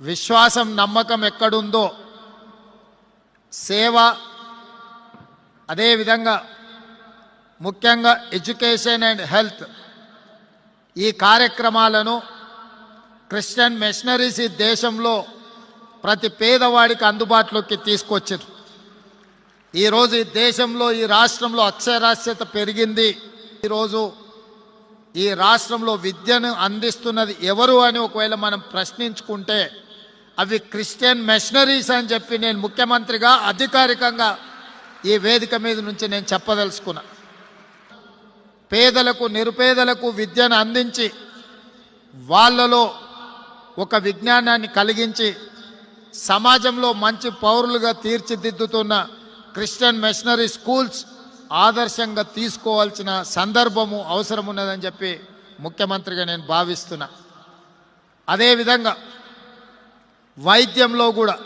విశ్వాసం నమ్మకం ఎక్కడుందో సేవ అదేవిధంగా ముఖ్యంగా ఎడ్యుకేషన్ అండ్ హెల్త్ ఈ కార్యక్రమాలను క్రిస్టియన్ మిషనరీస్ ఈ దేశంలో ప్రతి పేదవాడికి అందుబాటులోకి తీసుకొచ్చారు. ఈరోజు ఈ దేశంలో ఈ రాష్ట్రంలో అక్షరాస్యత పెరిగింది. ఈరోజు ఈ రాష్ట్రంలో విద్యను అందిస్తున్నది ఎవరు అని ఒకవేళ మనం ప్రశ్నించుకుంటే అవి క్రిస్టియన్ మిషనరీస్ అని చెప్పి నేను ముఖ్యమంత్రిగా అధికారికంగా ఈ వేదిక మీద నుంచి నేను చెప్పదలుచుకున్నా. పేదలకు నిరుపేదలకు విద్యను అందించి వాళ్ళలో ఒక విజ్ఞానాన్ని కలిగించి సమాజంలో మంచి పౌరులుగా తీర్చిదిద్దుతున్న క్రిస్టియన్ మిషనరీ స్కూల్స్ ఆదర్శంగా తీసుకోవాల్సిన సందర్భము అవసరం ఉన్నదని చెప్పి ముఖ్యమంత్రిగా నేను భావిస్తున్నా. అదేవిధంగా వైద్యంలో కూడా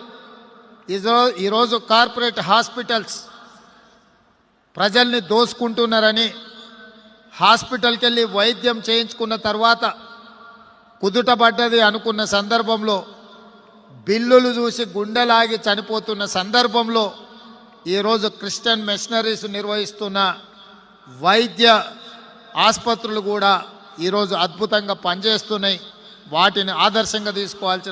ఈరోజు కార్పొరేట్ హాస్పిటల్స్ ప్రజల్ని దోసుకుంటున్నారని హాస్పిటల్కి వెళ్ళి వైద్యం చేయించుకున్న తర్వాత కుదుటపడ్డది అనుకున్న సందర్భంలో బిల్లులు చూసి గుండెలాగి చనిపోతున్న సందర్భంలో ఈరోజు క్రిస్టియన్ మిషనరీస్ నిర్వహిస్తున్న వైద్య ఆసుపత్రులు కూడా ఈరోజు అద్భుతంగా పనిచేస్తున్నాయి. వాటిని ఆదర్శంగా తీసుకోవాల్సిన